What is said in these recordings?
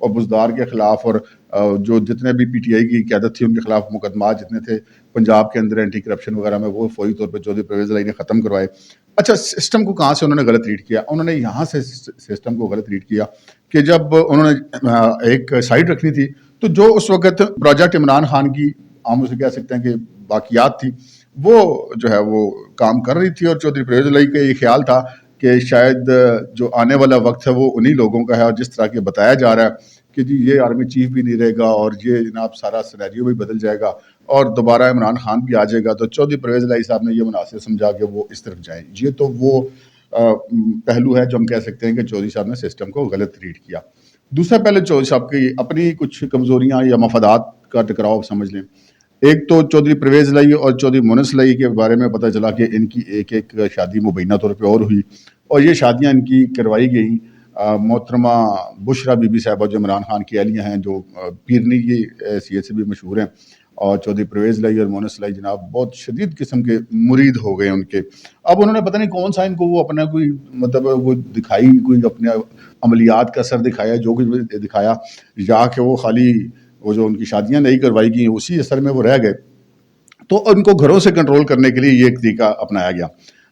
اور بزدار کے خلاف اور جو جتنے بھی پی ٹی آئی کی قیادت تھی ان کے خلاف مقدمات جتنے تھے پنجاب کے اندر اینٹی کرپشن وغیرہ میں، وہ فوری طور پہ چودھری پرویز الہی نے ختم کروائے۔ اچھا، سسٹم کو کہاں سے انہوں نے غلط ریڈ کیا؟ انہوں نے یہاں سے سسٹم کو غلط ریڈ کیا کہ جب انہوں نے ایک سائٹ رکھنی تھی تو جو اس وقت پروجیکٹ عمران خان کی ہم اسے کہہ سکتے ہیں کہ باقیات تھی، وہ جو ہے وہ کام کر رہی تھی، اور چودھری پرویز الہی کا یہ خیال تھا کہ شاید جو آنے والا وقت ہے وہ انہی لوگوں کا ہے، اور جس طرح کے بتایا جا رہا ہے کہ جی یہ آرمی چیف بھی نہیں رہے گا اور یہ جناب سارا سینیریو بھی بدل جائے گا اور دوبارہ عمران خان بھی آ جائے گا، تو چودھری پرویز الہی صاحب نے یہ مناسب سمجھا کہ وہ اس طرف جائیں۔ یہ تو وہ پہلو ہے جو ہم کہہ سکتے ہیں کہ چودھری صاحب نے سسٹم کو غلط ریڈ کیا۔ دوسرا پہلو چودھری صاحب کی اپنی کچھ کمزوریاں یا مفادات کا ٹکراؤ سمجھ لیں۔ ایک تو چودھری پرویز الہی اور چودھری مونس الہی کے بارے میں پتہ چلا کہ ان کی ایک ایک شادی مبینہ طور پہ اور ہوئی، اور یہ شادیاں ان کی کروائی گئیں محترمہ بشرا بی بی صاحبہ جو عمران خان کی اہلیہ ہیں، جو پیرنی کی حیثیت سے بھی مشہور ہیں، اور چودھری پرویز الہی اور مونس الہی جناب بہت شدید قسم کے مرید ہو گئے ان کے۔ اب انہوں نے پتہ نہیں کون سا ان کو وہ اپنا کوئی مطلب وہ دکھائی، کوئی اپنے عملیات کا اثر دکھایا، جو کچھ بھی دکھایا، یا کہ وہ خالی وہ جو ان کی شادیاں نہیں کروائی گئیں اسی اثر میں وہ رہ گئے، تو ان کو گھروں سے کنٹرول کرنے کے لیے یہ ایک طریقہ اپنایا گیا۔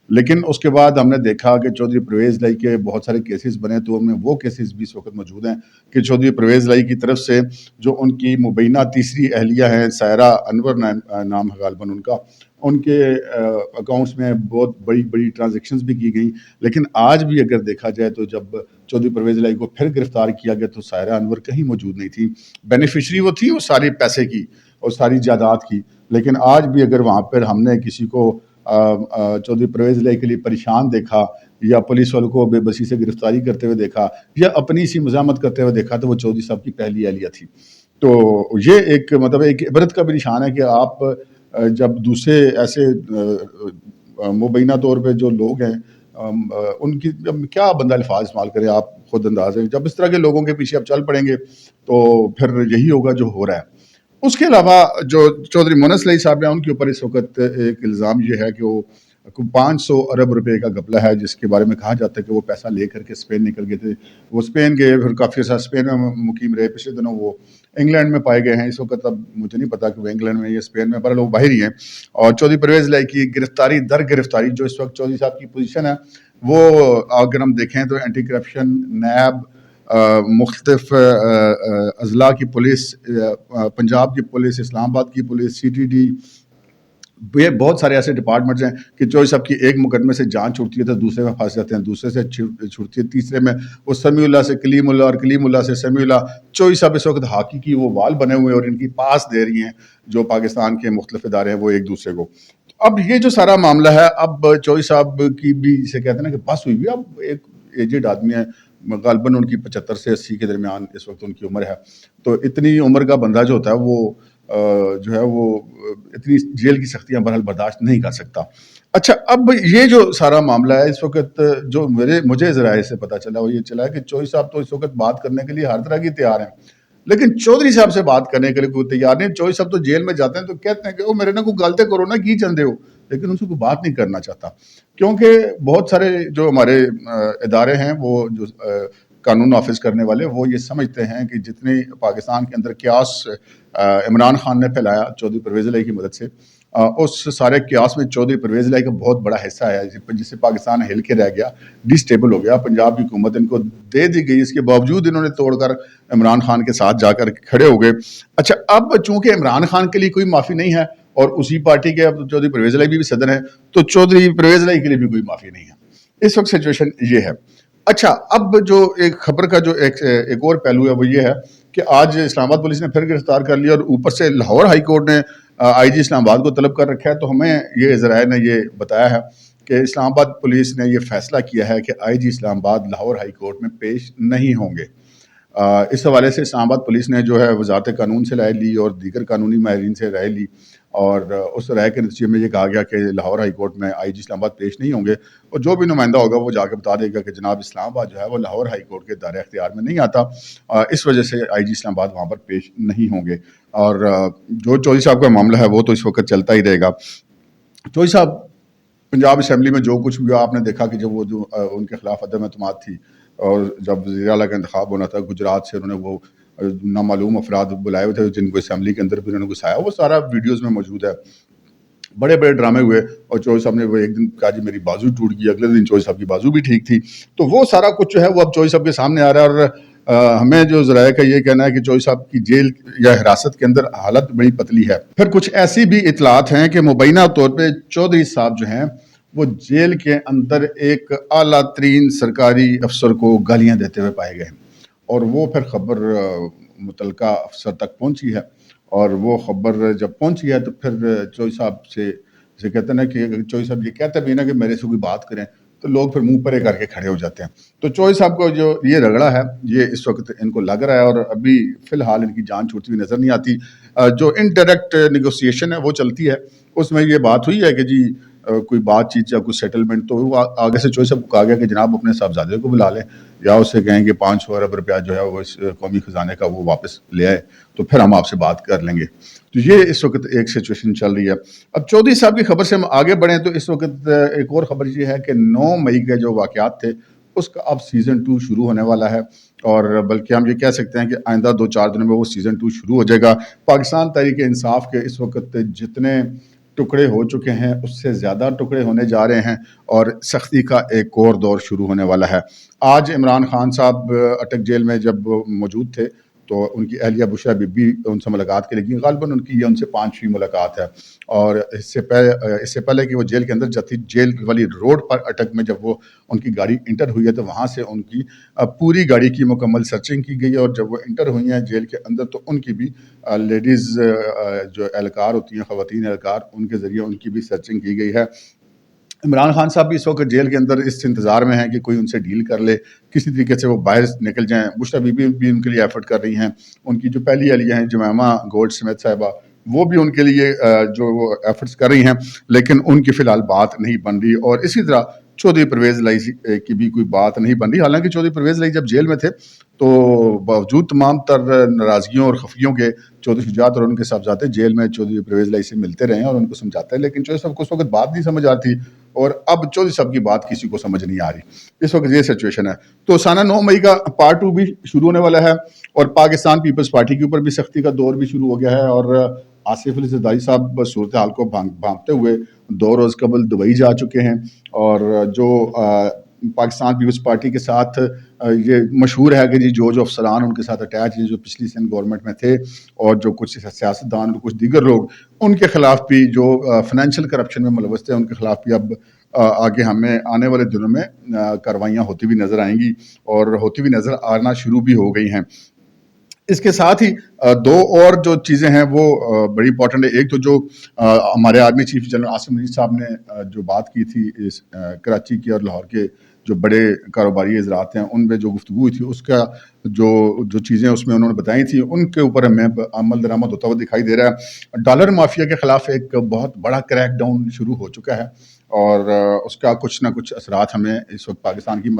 لیکن اس کے بعد ہم نے دیکھا کہ چودھری پرویز الہی کے بہت سارے کیسز بنے، تو ان میں وہ کیسز بھی اس وقت موجود ہیں کہ چودھری پرویز الہی کی طرف سے جو ان کی مبینہ تیسری اہلیہ ہیں سائرہ انور نام ہے غالباً ان کا، ان کے اکاؤنٹس میں بہت بڑی بڑی ٹرانزیکشنز بھی کی گئیں۔ لیکن آج بھی اگر دیکھا جائے تو جب چودھری پرویز الہی کو پھر گرفتار کیا گیا تو سائرہ انور کہیں موجود نہیں تھی، بینیفیشری وہ تھی وہ ساری پیسے کی اور ساری جائیداد کی۔ لیکن آج بھی اگر وہاں پر ہم نے کسی کو چودھری پرویز الہی کے لیے پریشان دیکھا یا پولیس والوں کو بے بسی سے گرفتاری کرتے ہوئے دیکھا یا اپنی سی مزاحمت کرتے ہوئے دیکھا تو وہ چودھری صاحب کی پہلی اہلیہ تھی۔ تو یہ ایک مطلب ایک عبرت کا بھی نشان ہے کہ آپ جب دوسرے ایسے مبینہ طور پہ جو لوگ ہیں ان کی کیا بندہ الفاظ استعمال کرے، آپ خود انداز ہیں، جب اس طرح کے لوگوں کے پیچھے آپ چل پڑیں گے تو پھر یہی ہوگا جو ہو رہا ہے۔ اس کے علاوہ جو چودھری مونس الہی صاحب ہیں ان کے اوپر اس وقت ایک الزام یہ ہے کہ وہ 500 ارب روپے کا گھپلہ ہے، جس کے بارے میں کہا جاتا ہے کہ وہ پیسہ لے کر کے اسپین نکل گئے تھے۔ وہ اسپین گئے، پھر کافی عرصہ اسپین میں مقیم رہے، پچھلے دنوں وہ انگلینڈ میں پائے گئے ہیں۔ اس وقت اب مجھے نہیں پتا کہ وہ انگلینڈ میں یا اسپین میں، بہرحال وہ باہر ہی ہیں۔ اور چودھری پرویز الہی کی گرفتاری در گرفتاری جو اس وقت چودھری صاحب کی پوزیشن ہے وہ اگر ہم دیکھیں تو اینٹی کرپشن، نیب، مختلف اضلاع کی پولیس، پنجاب کی پولیس، اسلام آباد کی پولیس، سی ٹی ڈی، یہ بہت سارے ایسے ڈپارٹمنٹس ہیں کہ چودھری صاحب کی ایک مقدمے سے جان چھوٹتی ہے تو دوسرے میں پھنس جاتے ہیں، دوسرے سے چھوٹتی ہے، تیسرے میں وہ سمیع اللہ سے کلیم اللہ اور کلیم اللہ سے سمیع اللہ۔ چودھری صاحب اس وقت ہاکی کی وہ وال بنے ہوئے اور ان کی پاس دے رہی ہیں جو پاکستان کے مختلف ادارے ہیں وہ ایک دوسرے کو۔ اب یہ جو سارا معاملہ ہے، اب چودھری صاحب کی بھی جسے کہتے ہیں نا کہ بس ہوئی بھی، اب ایک ایجڈ آدمی ہے، غالباً ان کی 75 سے 80 کے درمیان اس وقت ان کی عمر ہے، تو اتنی عمر کا بندہ جو ہوتا ہے وہ جو ہے وہ اتنی جیل کی سختیاں بہرحال برداشت نہیں کر سکتا۔ اچھا، اب یہ جو سارا معاملہ ہے اس وقت جو مجھے ذرائع سے پتہ چلا وہ یہ چلا ہے کہ چودھری صاحب تو اس وقت بات کرنے کے لیے ہر طرح کی تیار ہیں، لیکن چودھری صاحب سے بات کرنے کے لیے کوئی تیار نہیں۔ چودھری صاحب تو جیل میں جاتے ہیں تو کہتے ہیں کہ وہ میرے نے کوئی غلطی کرو نا کی چندے ہو، لیکن ان سے کوئی بات نہیں کرنا چاہتا، کیونکہ بہت سارے جو ہمارے ادارے ہیں وہ جو قانون نافذ کرنے والے وہ یہ سمجھتے ہیں کہ جتنے پاکستان کے اندر قیاس عمران خان نے پھیلایا چودھری پرویز الہی کی مدد سے، اس سارے قیاس میں چودھری پرویز الہی کا بہت بڑا حصہ ہے، جس سے پاکستان ہل کے رہ گیا، ڈی سٹیبل ہو گیا۔ پنجاب کی حکومت ان کو دے دی گئی، اس کے باوجود انہوں نے توڑ کر عمران خان کے ساتھ جا کر کھڑے ہو گئے۔ اچھا، اب چونکہ عمران خان کے لیے کوئی معافی نہیں ہے اور اسی پارٹی کے اب چودھری پرویز الہی بھی صدر ہیں، تو چودھری پرویز الہی کے لیے بھی کوئی معافی نہیں ہے۔ اس وقت سچویشن یہ ہے۔ اچھا، اب جو ایک خبر کا جو ایک اور پہلو ہے وہ یہ ہے کہ آج اسلام آباد پولیس نے پھر گرفتار کر لیا اور اوپر سے لاہور ہائی کورٹ نے آئی جی اسلام آباد کو طلب کر رکھا ہے۔ تو ہمیں یہ ذرائع نے یہ بتایا ہے کہ اسلام آباد پولیس نے یہ فیصلہ کیا ہے کہ آئی جی اسلام آباد لاہور ہائی کورٹ میں پیش نہیں ہوں گے۔ اس حوالے سے اسلام آباد پولیس نے جو ہے وزارت قانون سے رائے لی اور دیگر قانونی ماہرین سے رائے لی، اور اس رائے کے نتیجے میں یہ کہا گیا کہ لاہور ہائی کورٹ میں آئی جی اسلام آباد پیش نہیں ہوں گے، اور جو بھی نمائندہ ہوگا وہ جا کے بتا دے گا کہ جناب اسلام آباد جو ہے وہ لاہور ہائی کورٹ کے دائرہ اختیار میں نہیں آتا، اس وجہ سے آئی جی اسلام آباد وہاں پر پیش نہیں ہوں گے۔ اور جو چودھری صاحب کا معاملہ ہے وہ تو اس وقت چلتا ہی رہے گا۔ چودھری صاحب پنجاب اسمبلی میں جو کچھ بھی آپ نے دیکھا کہ جب وہ جو ان کے خلاف عدم اعتماد تھی اور جب وزیر اعلیٰ کا انتخاب ہونا تھا گجرات سے، انہوں نے وہ نامعلوم افراد بلائے ہوئے تھے جن کو اسمبلی کے اندر بھی انہوں نے گھسایا، وہ سارا ویڈیوز میں موجود ہے. بڑے بڑے ڈرامے ہوئے اور چوہدری صاحب نے وہ ایک دن کہا جی میری بازو ٹوٹ گئی، اگلے دن چوہدری صاحب کی بازو بھی ٹھیک تھی. تو وہ سارا کچھ جو ہے وہ اب چوہدری صاحب کے سامنے آ رہا ہے. اور ہمیں جو ذرائع کا یہ کہنا ہے کہ چوہدری صاحب کی جیل یا حراست کے اندر حالت بڑی پتلی ہے. پھر کچھ ایسی بھی اطلاعات ہیں کہ مبینہ طور پہ چوہدری صاحب جو ہیں وہ جیل کے اندر ایک اعلیٰ ترین سرکاری افسر کو گالیاں دیتے ہوئے پائے گئے، اور وہ پھر خبر متعلقہ افسر تک پہنچی ہے. اور وہ خبر جب پہنچی ہے تو پھر چوہدری صاحب سے کہتے ہیں نا کہ چوہدری صاحب یہ کہتے بھی نا کہ میرے سے کوئی بات کریں تو لوگ پھر منہ پرے کر کے کھڑے ہو جاتے ہیں. تو چوہدری صاحب کو جو یہ رگڑا ہے یہ اس وقت ان کو لگ رہا ہے، اور ابھی فی الحال ان کی جان چھوٹتی ہوئی نظر نہیں آتی. جو انڈائریکٹ نیگوسیشن ہے وہ چلتی ہے، اس میں یہ بات ہوئی ہے کہ جی کوئی بات چیت یا کوئی سیٹلمنٹ، تو وہ آگے سے چوہدری صاحب کو کہا گیا کہ جناب اپنے صاحبزادے کو بلا لیں یا اس سے کہیں کہ 500 ارب روپیہ جو ہے وہ اس قومی خزانے کا وہ واپس لے آئے تو پھر ہم آپ سے بات کر لیں گے. تو یہ اس وقت ایک سچویشن چل رہی ہے. اب چوہدری صاحب کی خبر سے ہم آگے بڑھیں تو اس وقت ایک اور خبر یہ ہے کہ 9 مئی کے جو واقعات تھے اس کا اب سیزن 2 شروع ہونے والا ہے، اور بلکہ ہم یہ کہہ سکتے ہیں کہ آئندہ 2-4 دنوں میں وہ سیزن 2 شروع ہو جائے گا. پاکستان تحریک انصاف کے اس وقت جتنے ٹکڑے ہو چکے ہیں اس سے زیادہ ٹکڑے ہونے جا رہے ہیں، اور سختی کا ایک اور دور شروع ہونے والا ہے. آج عمران خان صاحب اٹک جیل میں جب موجود تھے تو ان کی اہلیہ بشریٰ بی بی ان سے ملاقات کے لیے، غالباً ان کی یہ ان سے 5ویں ملاقات ہے. اور اس سے پہلے کہ وہ جیل کے اندر جاتی، جیل والی روڈ پر اٹک میں جب وہ ان کی گاڑی انٹر ہوئی ہے تو وہاں سے ان کی پوری گاڑی کی مکمل سرچنگ کی گئی ہے. اور جب وہ انٹر ہوئی ہیں جیل کے اندر تو ان کی بھی لیڈیز جو اہلکار ہوتی ہیں، خواتین اہلکار، ان کے ذریعے ان کی بھی سرچنگ کی گئی ہے. عمران خان صاحب بھی اس وقت جیل کے اندر اس انتظار میں ہیں کہ کوئی ان سے ڈیل کر لے، کسی طریقے سے وہ باہر نکل جائیں. بشریٰ بی بی بھی ان کے لیے ایفرٹ کر رہی ہیں، ان کی جو پہلی اہلیہ ہیں جمیمہ گولڈ سمتھ صاحبہ، وہ بھی ان کے لیے جو وہ ایفرٹس کر رہی ہیں، لیکن ان کی فی الحال بات نہیں بن رہی. اور اسی طرح چودھری پرویز لائی کی بھی کوئی بات نہیں بن رہی. حالانکہ چودھری پرویز لائی جب جیل میں تھے تو باوجود تمام تر ناراضگیوں اور خفیوں کے چودھری شجاعت اور ان کے صاحبزادے جیل میں چودھری پرویز لائی سے ملتے رہے ہیں اور ان کو سمجھاتے ہیں، لیکن چودھری صاحب کو اس وقت بات نہیں سمجھ آتی، اور اب چودھری صاحب کی بات کسی کو سمجھ نہیں آ رہی. اس وقت یہ سچویشن ہے. تو سانہ 9 مئی کا پارٹ 2 بھی شروع ہونے والا ہے، اور پاکستان پیپلز پارٹی کے اوپر بھی سختی کا دور بھی شروع ہو گیا ہے. اور آصف علی زرداری صاحب صورتحال کو بھانپتے ہوئے 2 روز قبل دبئی جا چکے ہیں. اور جو پاکستان پیپلز پارٹی کے ساتھ یہ مشہور ہے کہ جی جو افسران ان کے ساتھ اٹیچ ہیں، جو پچھلی سندھ گورنمنٹ میں تھے، اور جو کچھ سیاستدان اور کچھ دیگر لوگ، ان کے خلاف بھی جو فنینشیل کرپشن میں ملوث تھے، ان کے خلاف بھی اب آگے ہمیں آنے والے دنوں میں کارروائیاں ہوتی ہوئی نظر آئیں گی، اور ہوتی ہوئی نظر آنا شروع بھی ہو گئی ہیں. اس کے ساتھ ہی 2 اور جو چیزیں ہیں وہ بڑی امپورٹنٹ ہے. ایک تو جو ہمارے army chief general Asim Munir صاحب نے جو بات کی تھی کراچی کی اور لاہور کے جو بڑے کاروباری حضرات ہیں ان میں جو گفتگو ہوئی تھی، اس کا جو چیزیں اس میں انہوں نے بتائی تھیں، ان کے اوپر ہمیں عمل درآمد ہوتا ہوا دکھائی دے رہا ہے. ڈالر مافیا کے خلاف ایک بہت بڑا کریک ڈاؤن شروع ہو چکا ہے، اور اس کا کچھ نہ کچھ اثرات ہمیں اس وقت پاکستان کی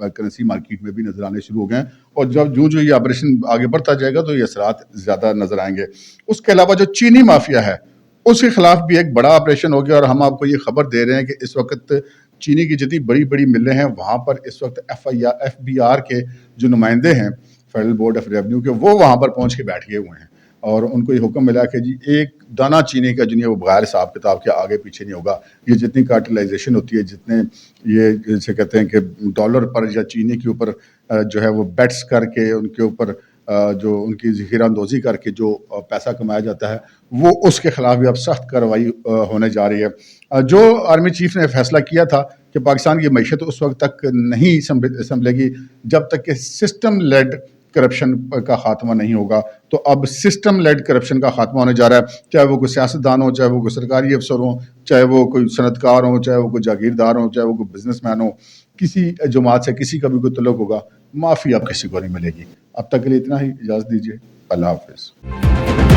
کرنسی مارکیٹ میں بھی نظر آنے شروع ہو گئے ہیں. اور جب جو یہ آپریشن آگے بڑھتا جائے گا تو یہ اثرات زیادہ نظر آئیں گے. اس کے علاوہ جو چینی مافیا ہے اس کے خلاف بھی ایک بڑا آپریشن ہو گیا، اور ہم آپ کو یہ خبر دے رہے ہیں کہ اس وقت چینی کی جتنی بڑی بڑی ملیں ہیں وہاں پر اس وقت ایف بی آر کے جو نمائندے ہیں، فیڈرل بورڈ آف ریونیو کے، وہ وہاں پر پہنچ کے بیٹھ گئے ہوئے ہیں، اور ان کو یہ حکم ملا کہ جی ایک دانہ چینی کا جو ہے وہ بغیر حساب کتاب کے آگے پیچھے نہیں ہوگا. یہ جتنی کارٹلائزیشن ہوتی ہے، جتنے یہ جیسے کہتے ہیں کہ ڈالر پر یا چینی کے اوپر جو ہے وہ بیٹس کر کے ان کے اوپر جو ان کی ذخیرہ اندوزی کر کے جو پیسہ کمایا جاتا ہے، وہ اس کے خلاف بھی اب سخت کارروائی ہونے جا رہی ہے. جو آرمی چیف نے فیصلہ کیا تھا کہ پاکستان کی معیشت اس وقت تک نہیں سنبھلے گی جب تک کہ سسٹم لیڈ کرپشن کا خاتمہ نہیں ہوگا، تو اب سسٹم لیڈ کرپشن کا خاتمہ ہونے جا رہا ہے. چاہے وہ کوئی سیاستدان ہو، چاہے وہ کوئی سرکاری افسر ہوں، چاہے وہ کوئی صنعتکار ہوں، چاہے وہ کوئی جاگیردار ہوں، چاہے وہ کوئی بزنس مین ہو، کسی جماعت سے کسی کا بھی کوئی تعلق ہوگا، معافی اب کسی کو نہیں ملے گی. اب تک کے لیے اتنا ہی، اجازت دیجیے. اللہ حافظ.